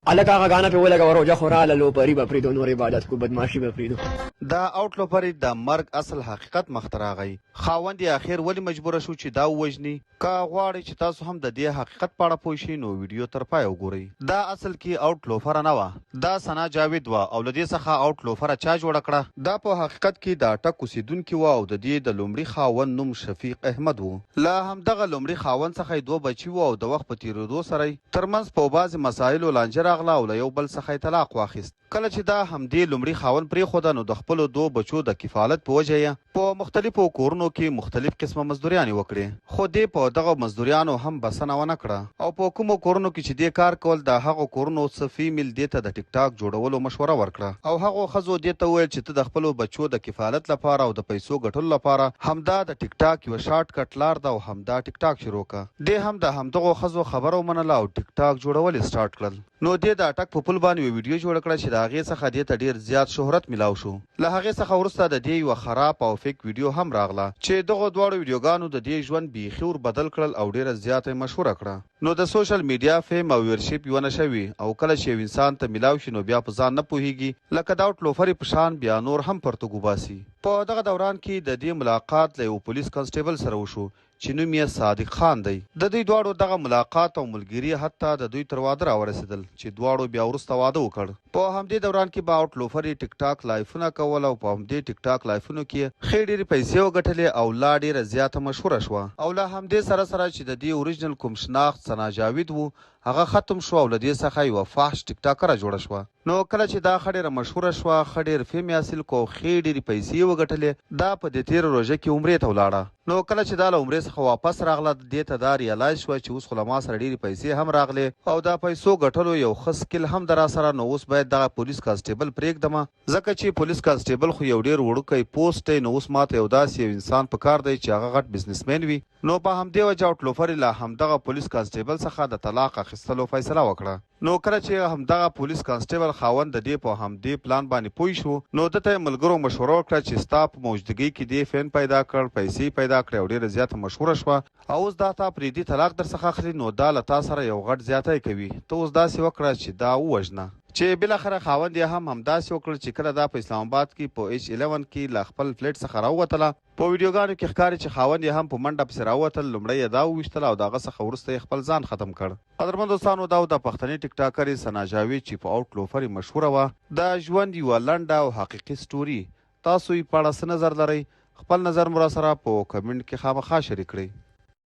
الکه هغه غانه په ولګه وروجه خوراله لوپري به پرېږدو نور عبادت کو بدماشي به پرېږدو. د آوټ لوپري د مرګ اصل حقیقت مخته راغی. خاوند یې اخر ولې مجبوره شو چې دا ووژني؟ که غواړئ چې تاسو هم د دې حقیقت په اړه پوه شئ نو ویډیو تر پایه وګورئ. دا اصل کې آوټ لوفره نه وه، دا ثنا جاوید وه او له دې څخه آوټ لوفره چا جوړه کړه؟ دا په حقیقت کې د اټک اوسېدونکي وه او د دې د لومړي خاوند نوم شفیق احمد و. له همدغه لومړي خاوند څخه یې 2 بچي وو او د وخت په تېرېدو سره یې ترمنځ په بعضې مسایلو لانجه راغله او له یو بل څخه یې طلاق واخیست. کله چې دا همدې لومړي خاوند پرېښوده نو د خپلو 2 بچو د کفالت په وجه یې په مختلفو کورونو کې مختلف قسمه مزدوریانې وکړې، خو دې په دغه مزدوریانو هم بسنه ونه کړه او په کومو کورونو کې چې دې کار کول د هغو کورونو څه فیمیل دې ته د ټیک ټاک جوړولو مشوره ورکړه او هغو ښځو دې ته وویل چې ته د خپلو بچو د کفالت لپاره او د پیسو ګټلو لپاره همدا د ټیک ټاک یوه شارټ کټ لار ده او همدا ټیک ټاک شروع کړه. دې هم د همدغو ښځو خبره ومنله او ټیک ټاک جوړول یې سټارټ کړل. نو دې د اټک په پل باندې یوه ویډیو جوړه کړه چې د هغې څخه دې ته ډېر زیات شهرت میلاو شو. له هغې څخه وروسته د دې یوه خراب او فیک ویډیو هم راغله چې دغو دواړو ویډیوګانو د دې ژوند بیخي ور بدل کړل او ډېره زیاته یې مشهوره کړه. نو د سوشل میډیا فیم او ویورشپ یوه نشه وي او کله چې یو انسان ته میلاو شي نو بیا په ځان نه پوهیږي، لکه د آوټ لوفري په شان بیا نور هم پرتوګ وباسي. په دغه دوران کې د دې ملاقات له یو پولیس کنسټیبل سره وشو چې نوم یې صادق خان دی. د دوی دواړو دغه ملاقات او ملګري حتی د دوی تر واده راورسېدل چې دواړو بیا وروسته واده وکړ. په همدې دوران کې به آوټ لوفري ټیک ټاک لایفونه کول او په همدې ټیک ټاک لایفونو کې ښې ډېرې پیسې وګټلې او لا ډېره زیاته مشهوره شوه او له همدې سره سره چې د دې اوریجنل کوم شناخت ثنا جاوید و هغه ختم شو او له دې څخه یوه فحش ټیک ټاکره جوړه شوه. نو کله چې دا ښه ډېره مشهوره شوه، ښه ډېر فیم یې حاصل کړو او ښې ډېرې پیسې یې وګټلې، دا په دې تېره روژه کې عمرې ته ولاړه. نو کله چې دا له عمرې څخه واپس راغله دې ته دا ریالایز شوه چې اوس خو له ما سره ډېرې پیسې هم راغلې او دا پیسو ګټلو یو ښه سکل هم د راسره، نو اوس باید دغه پولیس کانسټیبل پرېږدمه ځکه چې پولیس کانسټیبل خو یو ډېر وړوکی پوسټ دی. نو اوس ماته یو داسې یو انسان په کار دی چې هغه غټ بزنسمین وي. نو په همدې وجه آوټ لوفري له همدغه پولیس کانسټیبل څخه د طلاق اخیستلو فیصله وکړه. نو کله چې همدغه پولیس کانسټیبل خاوند د دې په همدې پلان باندې پوه شو نو ده ته یې ملګرو مشوره وکړه چې ستا په موجودګۍ کې دې فین پیدا کړ، پیسې پیدا کړې او ډېره زیاته مشهوره شوه او اوس دا تا پرېږدي طلاق در څخه اخلي نو دا له تا سره یو غټ زیاتی کوي. ته اوس داسې وکړه چې دا ووژنه. چې بالاخره خاوند یې هم همداسې وکړل چې کله دا په اسلام آباد کې په H11 کې له خپل فلیټ څخه راووتله. په ویډیوګانو کې ښکاري چې خاوند یې هم په منډه پسې راووتل، لومړی یې دا وویشتل او د هغه څخه وروسته یې خپل ځان ختم کړ. قدرمن دوستانو، دا د پښتني ټیک ټاکرې ثنا جاوید چې په آوټ لوفري مشهوره وه د ژوند یوه لنډه او حقیقي سټوري. تاسو یې په اړه څه نظر لرئ؟ خپل نظر مو راسره په کمنټ کې خامخا شریک کړئ.